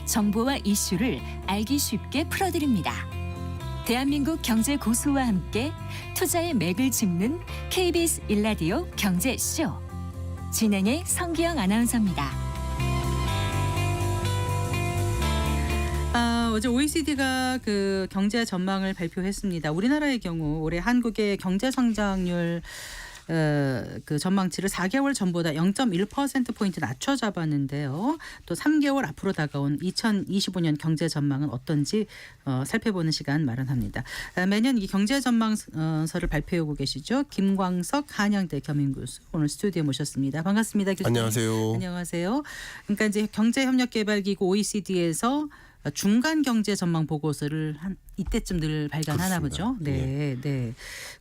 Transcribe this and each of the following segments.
정보와 이슈를 알기 쉽게 풀어드립니다. 대한민국 경제 고수와 함께 투자의 맥을 짚는 KBS 1라디오 경제쇼. 진행의 성기영 아나운서입니다. 어제 OECD가 그 경제 전망을 발표했습니다. 우리나라의 경우 올해 한국의 경제 성장률 그 전망치를 4개월 전보다 0.1%포인트 낮춰 잡았는데요. 또 3개월 앞으로 다가온 2025년 경제 전망은 어떤지 살펴보는 시간 마련합니다. 매년 이 경제 전망서를 발표하고 계시죠. 김광석 한양대 겸임교수 오늘 스튜디오에 모셨습니다. 반갑습니다. 교수님. 안녕하세요. 안녕하세요. 그러니까 이제 경제협력개발기구 OECD에서 중간 경제 전망 보고서를 한 이때쯤 늘 발간하나 그렇습니다. 보죠. 네, 네.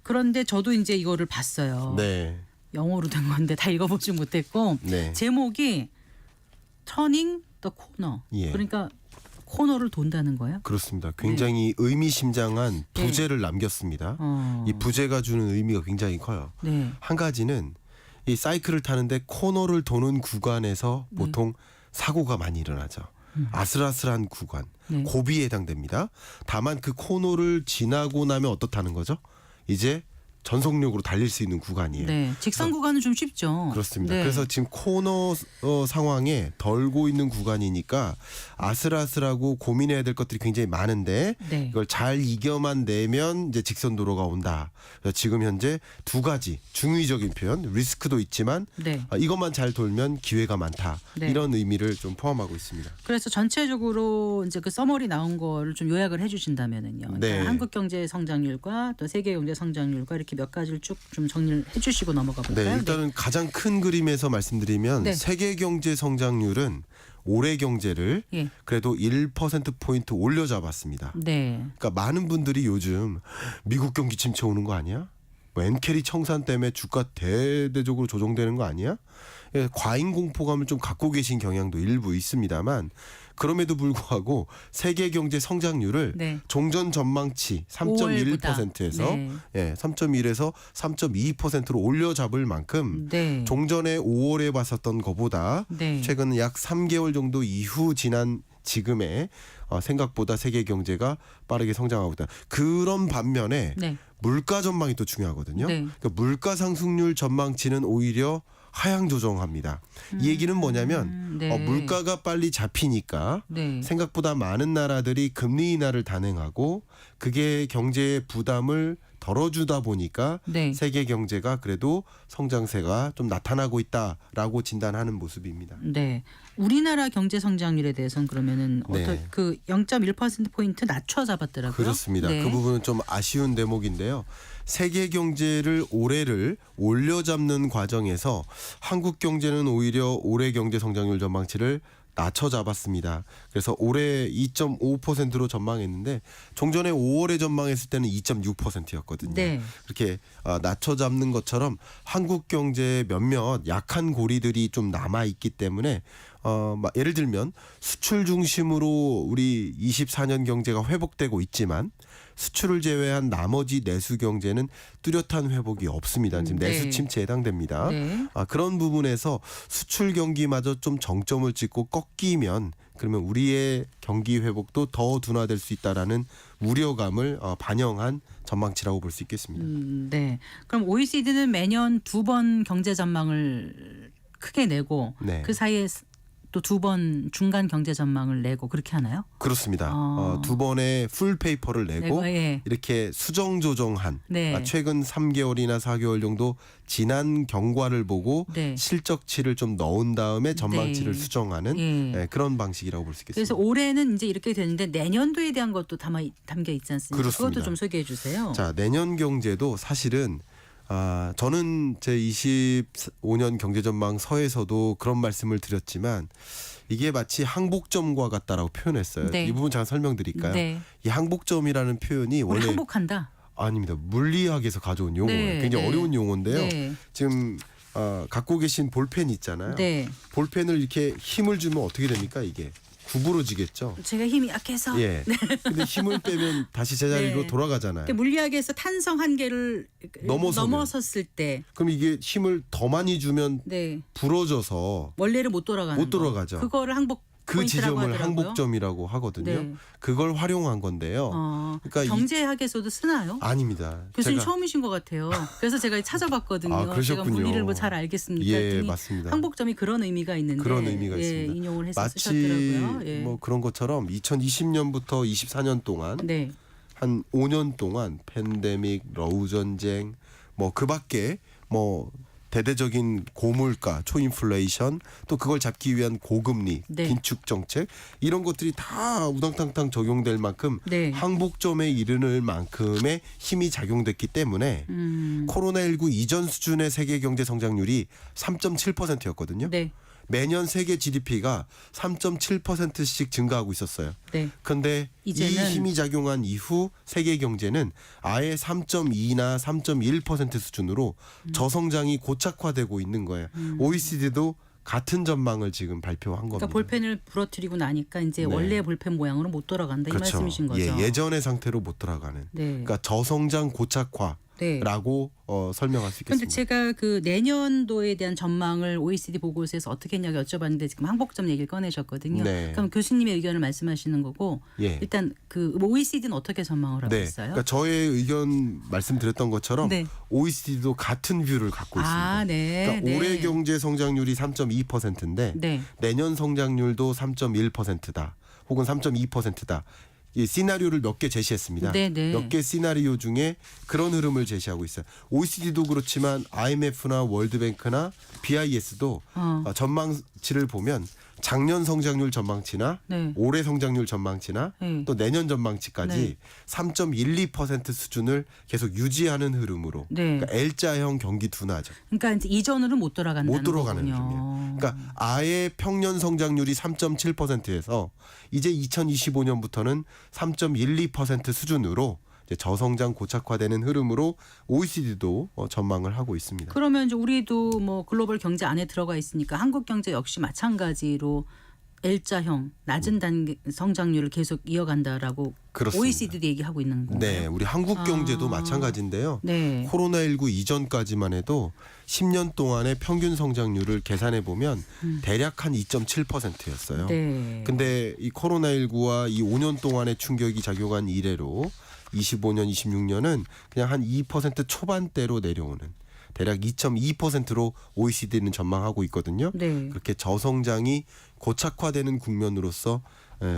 그런데 저도 이제 이거를 봤어요. 네. 영어로 된 건데 다 읽어보지 못했고 네. 제목이 터닝 더 코너. 예. 그러니까 코너를 돈다는 거예요. 그렇습니다. 굉장히 의미심장한 부제를 남겼습니다. 이 부제가 주는 의미가 굉장히 커요. 네. 한 가지는 이 사이클을 타는데 코너를 도는 구간에서 보통 사고가 많이 일어나죠. 아슬아슬한 구간, 네. 고비에 해당됩니다. 다만 그 코너를 지나고 나면 어떻다는 거죠? 이제 전속력으로 달릴 수 있는 구간이에요. 네. 직선 구간은 좀 쉽죠. 그렇습니다. 네. 그래서 지금 코너 상황에 덜고 있는 구간이니까 아슬아슬하고 고민해야 될 것들이 굉장히 많은데 네. 이걸 잘 이겨만 내면 이제 직선 도로가 온다. 그래서 지금 현재 두 가지 중의적인 표현, 리스크도 있지만 네. 이것만 잘 돌면 기회가 많다. 네. 이런 의미를 좀 포함하고 있습니다. 그래서 전체적으로 이제 그 서머리 나온 거를 좀 요약을 해주신다면은요. 네. 그러니까 한국 경제 성장률과 또 세계 경제 성장률과 이렇게 몇 가지를 쭉 좀 정리를 해주시고 넘어가 볼까요? 네, 일단은 가장 큰 그림에서 말씀드리면 네. 세계 경제 성장률은 올해 경제를 예. 그래도 1%포인트 올려잡았습니다. 네. 그러니까 많은 분들이 요즘 미국 경기 침체 오는 거 아니야? 뭐 엔캐리 청산 때문에 주가 대대적으로 조정되는 거 아니야? 예, 과잉 공포감을 좀 갖고 계신 경향도 일부 있습니다만 그럼에도 불구하고 세계 경제 성장률을 네. 종전 전망치 3.1%에서 네. 예, 3.1에서 3.2%로 올려잡을 만큼 네. 종전에 5월에 봤었던 것보다 네. 최근 약 3개월 정도 이후 지난 지금의 생각보다 세계 경제가 빠르게 성장하고 있다. 그런 반면에 네. 물가 전망이 또 중요하거든요. 네. 그러니까 물가 상승률 전망치는 오히려 하향 조정합니다. 이 얘기는 뭐냐면 네. 물가가 빨리 잡히니까 네. 생각보다 많은 나라들이 금리 인하를 단행하고 그게 경제의 부담을 덜어주다 보니까 네. 세계 경제가 그래도 성장세가 좀 나타나고 있다라고 진단하는 모습입니다. 네. 우리나라 경제 성장률에 대해서는 그러면은 네. 그 0.1%포인트 낮춰 잡았더라고요. 그렇습니다. 네. 그 부분은 좀 아쉬운 대목인데요. 세계 경제를 올해를 올려잡는 과정에서 한국 경제는 오히려 올해 경제 성장률 전망치를 낮춰 잡았습니다. 그래서 올해 2.5%로 전망했는데 종전에 5월에 전망했을 때는 2.6%였거든요. 네. 이렇게 낮춰 잡는 것처럼 한국 경제의 몇몇 약한 고리들이 좀 남아 있기 때문에 예를 들면 수출 중심으로 우리 24년 경제가 회복되고 있지만 수출을 제외한 나머지 내수 경제는 뚜렷한 회복이 없습니다. 지금 네. 내수 침체에 해당됩니다. 네. 그런 부분에서 수출 경기마저 좀 정점을 찍고 꺾이면 그러면 우리의 경기 회복도 더 둔화될 수 있다라는 우려감을 반영한 전망치라고 볼 수 있겠습니다. 네. 그럼 OECD는 매년 2번 경제 전망을 크게 내고 네. 그 사이에 또 2번 중간 경제 전망을 내고 그렇게 하나요? 그렇습니다. 두 번의 풀 페이퍼를 내고 예. 이렇게 수정 조정한 네. 최근 3개월이나 4개월 정도 지난 경과를 보고 네. 실적치를 좀 넣은 다음에 전망치를 네. 수정하는 예. 그런 방식이라고 볼 수 있겠습니다. 그래서 올해는 이제 이렇게 되는데 내년도에 대한 것도 담겨 있지 않습니까? 그렇습니다. 그것도 좀 소개해 주세요. 자, 내년 경제도 사실은 저는 제 25년 경제전망서에서도 그런 말씀을 드렸지만 이게 마치 항복점과 같다라고 표현했어요. 네. 이 부분 잠깐 설명드릴까요? 네. 이 항복점이라는 표현이 우리 원래 항복한다. 아닙니다. 물리학에서 가져온 용어예요. 네, 굉장히 네. 어려운 용어인데요. 네. 지금 갖고 계신 볼펜 있잖아요. 네. 볼펜을 이렇게 힘을 주면 어떻게 됩니까? 이게 구부러지겠죠. 제가 힘이 약해서 예. 근데 힘을 빼면 다시 제자리로 네. 돌아가잖아요. 그러니까 물리학에서 탄성 한계를 넘어섰을 때 그럼 이게 힘을 더 많이 주면 네. 부러져서 원래를 못 돌아가는 못 돌아가죠. 그거를 항복 그 포인트라고 지점을 하더라고요. 항복점이라고 하거든요. 네. 그걸 활용한 건데요. 그러니까 경제학에서도 쓰나요? 아닙니다. 교수님 제가- 처음이신 것 같아요. 그래서 제가 찾아봤거든요. 아, 제가 그러셨군요. 물리를 뭐 잘 알겠습니까? 예, 했더니 맞습니다. 항복점이 그런 의미가 있는데 그런 의미가 예, 있습니다. 인용을 해서 마치 쓰셨더라고요. 예. 뭐 그런 것처럼 2020년부터 24년 동안 네. 한 5년 동안 팬데믹, 러우 전쟁, 뭐 그밖에 뭐 대대적인 고물가, 초인플레이션, 또 그걸 잡기 위한 고금리, 네. 긴축 정책 이런 것들이 다 우당탕탕 적용될 만큼 네. 항복점에 이르는 만큼의 힘이 작용됐기 때문에 코로나19 이전 수준의 세계 경제 성장률이 3.7%였거든요. 네. 매년 세계 GDP가 3.7%씩 증가하고 있었어요. 네. 그런데 이 이제는 힘이 작용한 이후 세계 경제는 아예 3.2나 3.1% 수준으로 저성장이 고착화되고 있는 거예요. OECD도 같은 전망을 지금 발표한 겁니다. 그러니까 볼펜을 부러뜨리고 나니까 이제 네. 원래 볼펜 모양으로 못 돌아간다 이 그렇죠. 말씀이신 거죠. 예전의 상태로 못 돌아가는. 네. 그러니까 저성장 고착화라고 네. 설명할 수 그런데 있겠습니다. 제가 그 내년도에 대한 전망을 OECD 보고서에서 어떻게 했냐고 여쭤봤는데 지금 항복점 얘기를 꺼내셨거든요. 네. 그럼 교수님의 의견을 말씀하시는 거고 예. 일단 그 OECD는 어떻게 전망을 하고 네. 있어요? 그러니까 저의 의견 말씀드렸던 것처럼 네. OECD도 같은 뷰를 갖고 있습니다. 아, 네. 그러니까 네. 올해 경제 성장률이 3.2%인데 네. 내년 성장률도 3.1%다. 혹은 3.2%다. 이 시나리오를 몇 개 제시했습니다. 네, 네. 몇 개 시나리오 중에 그런 흐름을 제시하고 있어요. OECD도 그렇지만 IMF나 월드뱅크나 BIS도 전망치를 보면 작년 성장률 전망치나 네. 올해 성장률 전망치나 네. 또 내년 전망치까지 네. 3.12% 수준을 계속 유지하는 흐름으로 네. 그러니까 L자형 경기 둔화죠. 그러니까 이제 이전으로는 못 돌아간다는 못 돌아가는 거군요. 중이에요. 그러니까 아예 평년 성장률이 3.7%에서 이제 2025년부터는 3.12% 수준으로 이제 저성장 고착화되는 흐름으로 OECD도 전망을 하고 있습니다. 그러면 이제 우리도 뭐 글로벌 경제 안에 들어가 있으니까 한국 경제 역시 마찬가지로 L자형 낮은 단계 성장률을 계속 이어간다라고 그렇습니다. OECD도 얘기하고 있는 건가요? 네, 우리 한국 경제도 마찬가지인데요. 네. 코로나19 이전까지만 해도 10년 동안의 평균 성장률을 계산해 보면 대략 한 2.7%였어요. 네. 근데 이 코로나19와 이 5년 동안의 충격이 작용한 이래로 25년, 26년은 그냥 한 2% 초반대로 내려오는 대략 2.2%로 OECD는 전망하고 있거든요. 네. 그렇게 저성장이 고착화되는 국면으로서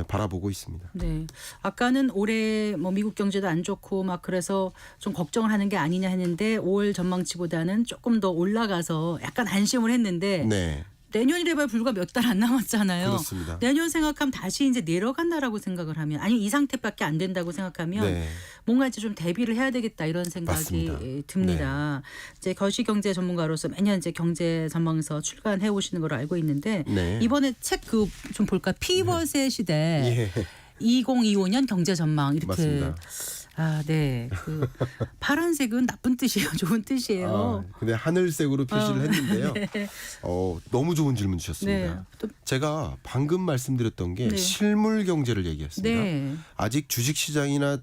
바라보고 있습니다. 네. 아까는 올해 뭐 미국 경제도 안 좋고 막 그래서 좀 걱정을 하는 게 아니냐 했는데 5월 전망치보다는 조금 더 올라가서 약간 안심을 했는데 네, 내년이래봐야 불과 몇 달 안 남았잖아요. 그렇습니다. 내년 생각하면 다시 이제 내려간다라고 생각을 하면 아니 이 상태밖에 안 된다고 생각하면 네. 뭔가 이제 좀 대비를 해야 되겠다 이런 생각이 맞습니다. 듭니다. 이제 거시경제 전문가로서 매년 이제 경제 전망서 출간해 오시는 걸로 알고 있는데 네. 이번에 책 그 좀 볼까 피벗의 시대 예, 2025년 경제 전망 이렇게 맞습니다. 아, 네. 그 파란색은 나쁜 뜻이에요. 좋은 뜻이에요. 근데 하늘색으로 표시를 했는데요. 네. 너무 좋은 질문 주셨습니다. 네. 또 제가 방금 말씀드렸던 게 네. 실물 경제를 얘기했습니다. 네. 아직 주식 시장이나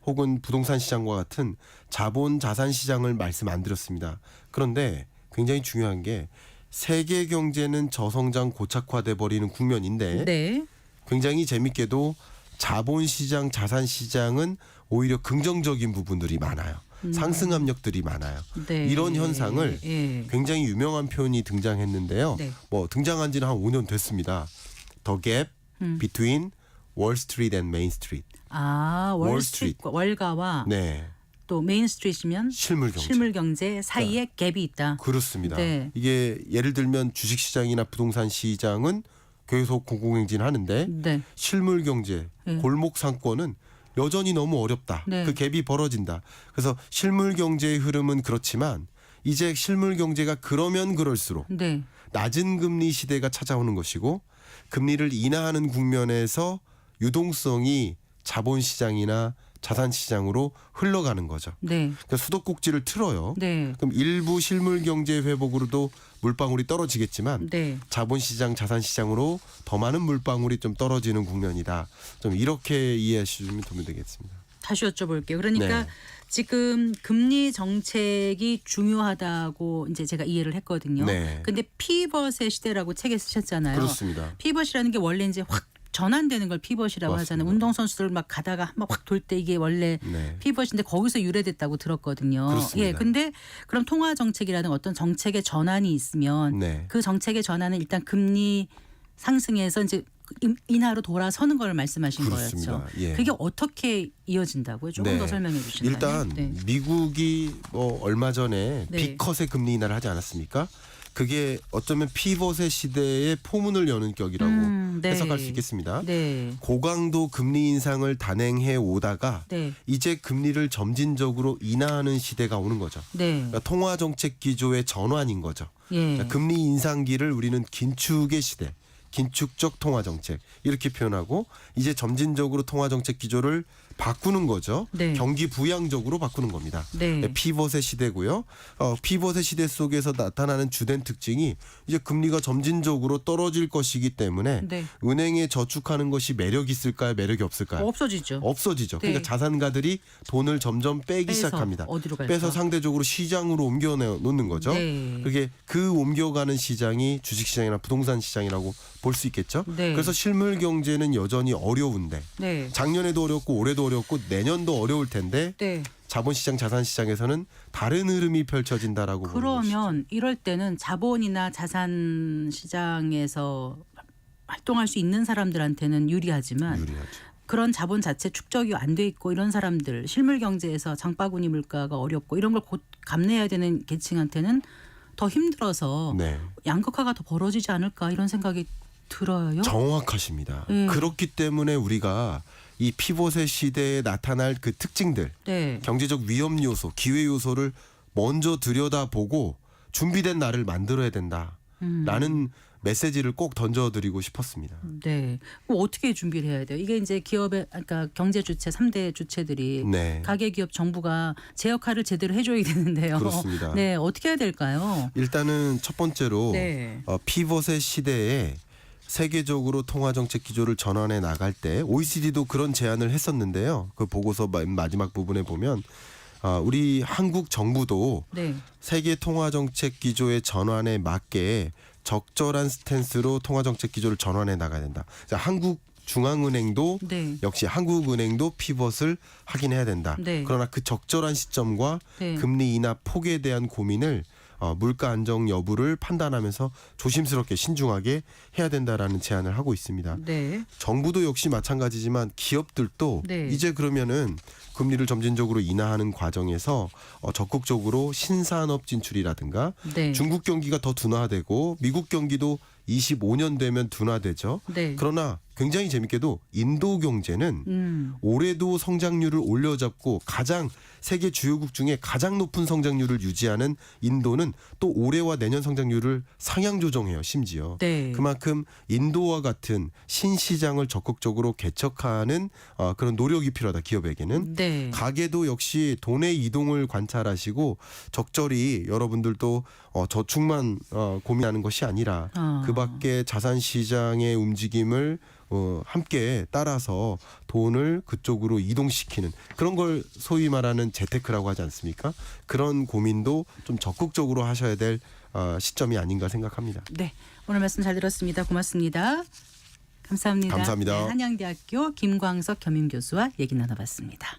혹은 부동산 시장과 같은 자본 자산 시장을 말씀 안 드렸습니다. 그런데 굉장히 중요한 게 세계 경제는 저성장 고착화돼 버리는 국면인데 네. 굉장히 재밌게도 자본 시장, 자산 시장은 오히려 긍정적인 부분들이 많아요. 상승 압력들이 많아요. 네. 이런 현상을 예. 굉장히 유명한 표현이 등장했는데요. 네. 뭐 등장한 지는 한 5년 됐습니다. The gap between Wall Street and Main Street. 아, 월스트리트. 월스트리트 월가와 네. 또 메인스트리트면 실물 경제. 실물 경제 사이에 갭이 있다. 그렇습니다. 네. 이게 예를 들면 주식 시장이나 부동산 시장은 계속 공공행진하는데 네. 실물 경제, 골목 상권은 여전히 너무 어렵다. 네. 그 갭이 벌어진다. 그래서 실물 경제의 흐름은 그렇지만 이제 실물 경제가 그러면 그럴수록 네. 낮은 금리 시대가 찾아오는 것이고 금리를 인하하는 국면에서 유동성이 자본시장이나 자산시장으로 흘러가는 거죠. 네. 그러니까 수도꼭지를 틀어요. 네. 그럼 일부 실물 경제 회복으로도 물방울이 떨어지겠지만 네. 자본시장, 자산시장으로 더 많은 물방울이 좀 떨어지는 국면이다. 좀 이렇게 이해하시면 도움이 되겠습니다. 다시 여쭤볼게요. 그러니까 네. 지금 금리 정책이 중요하다고 이제 제가 이해를 했거든요. 네. 근데 피벗의 시대라고 책에 쓰셨잖아요. 그렇습니다. 피벗이라는 게 원래 이제 확 전환되는 걸 피벗이라고 맞습니다. 하잖아요. 운동선수들 막 가다가 한번 확 돌 때 이게 원래 네. 피벗인데 거기서 유래됐다고 들었거든요. 그렇습니다. 예, 근데 그럼 통화 정책이라는 어떤 정책의 전환이 있으면 네. 그 정책의 전환은 일단 금리 상승에서 이제 인하로 돌아서는 걸 말씀하신 그렇습니다. 거였죠. 예. 그게 어떻게 이어진다고요? 조금 네. 더 설명해 주시나요? 일단 네. 미국이 뭐 얼마 전에 네. 빅컷의 금리 인하를 하지 않았습니까? 그게 어쩌면 피벗의 시대의 포문을 여는 격이라고 네. 해석할 수 있겠습니다. 네. 고강도 금리 인상을 단행해 오다가 네. 이제 금리를 점진적으로 인하하는 시대가 오는 거죠. 네. 그러니까 통화 정책 기조의 전환인 거죠. 예. 그러니까 금리 인상기를 우리는 긴축의 시대, 긴축적 통화 정책 이렇게 표현하고 이제 점진적으로 통화 정책 기조를 바꾸는 거죠. 네. 경기 부양적으로 바꾸는 겁니다. 네. 피벗의 시대고요. 피벗의 시대 속에서 나타나는 주된 특징이 이제 금리가 점진적으로 떨어질 것이기 때문에 네. 은행에 저축하는 것이 매력 있을까요? 매력이 없을까요? 없어지죠. 없어지죠. 네. 그러니까 자산가들이 돈을 점점 빼기 빼서 시작합니다. 어디로 갈까? 빼서 상대적으로 시장으로 옮겨 놓는 거죠. 네. 그게 그 옮겨가는 시장이 주식시장이나 부동산 시장이라고 볼 수 있겠죠. 네. 그래서 실물 경제는 여전히 어려운데 네. 작년에도 어렵고 올해도 어렵고 내년도 어려울 텐데 네. 자본시장 자산시장에서는 다른 흐름이 펼쳐진다라고 보는 것이죠. 그러면 이럴 때는 자본이나 자산 시장에서 활동할 수 있는 사람들한테는 유리하지만 유리하죠. 그런 자본 자체 축적이 안 돼 있고 이런 사람들 실물 경제에서 장바구니 물가가 어렵고 이런 걸 곧 감내해야 되는 계층한테는 더 힘들어서 네. 양극화가 더 벌어지지 않을까 이런 생각이 들어요. 정확하십니다. 네. 그렇기 때문에 우리가 이 피봇의 시대에 나타날 그 특징들, 네. 경제적 위험 요소, 기회 요소를 먼저 들여다보고 준비된 날을 만들어야 된다라는 메시지를 꼭 던져드리고 싶었습니다. 네. 그럼 어떻게 준비를 해야 돼요? 이게 이제 기업의 그러니까 경제 주체 3대 주체들이 네. 가계 기업 정부가 제 역할을 제대로 해줘야 되는데요. 그렇습니다. 네. 어떻게 해야 될까요? 일단은 첫 번째로 네. 피벗의 시대에 세계적으로 통화 정책 기조를 전환해 나갈 때 OECD도 그런 제안을 했었는데요. 그 보고서 마지막 부분에 보면 우리 한국 정부도 네. 세계 통화 정책 기조의 전환에 맞게 적절한 스탠스로 통화 정책 기조를 전환해 나가야 된다. 자, 한국 중앙은행도 네. 역시 한국은행도 피벗을 하긴 해야 된다. 네. 그러나 그 적절한 시점과 네. 금리 인하 폭에 대한 고민을 물가 안정 여부를 판단하면서 조심스럽게 신중하게 해야 된다라는 제안을 하고 있습니다. 네. 정부도 역시 마찬가지지만 기업들도 네. 이제 그러면은 금리를 점진적으로 인하하는 과정에서 적극적으로 신산업 진출이라든가 네. 중국 경기가 더 둔화되고 미국 경기도 25년 되면 둔화되죠. 네. 그러나 굉장히 재밌게도 인도 경제는 올해도 성장률을 올려잡고 가장 세계 주요국 중에 가장 높은 성장률을 유지하는 인도는 또 올해와 내년 성장률을 상향 조정해요. 심지어. 네. 그만큼 인도와 같은 신시장을 적극적으로 개척하는 그런 노력이 필요하다. 기업에게는. 네. 가계도 역시 돈의 이동을 관찰하시고 적절히 여러분들도 저축만 고민하는 것이 아니라 그 밖에 자산 시장의 움직임을 함께 따라서 돈을 그쪽으로 이동시키는 그런 걸 소위 말하는 재테크라고 하지 않습니까? 그런 고민도 좀 적극적으로 하셔야 될 시점이 아닌가 생각합니다. 네. 오늘 말씀 잘 들었습니다. 고맙습니다. 감사합니다. 감사합니다. 네, 한양대학교 김광석 겸임교수와 얘기 나눠봤습니다.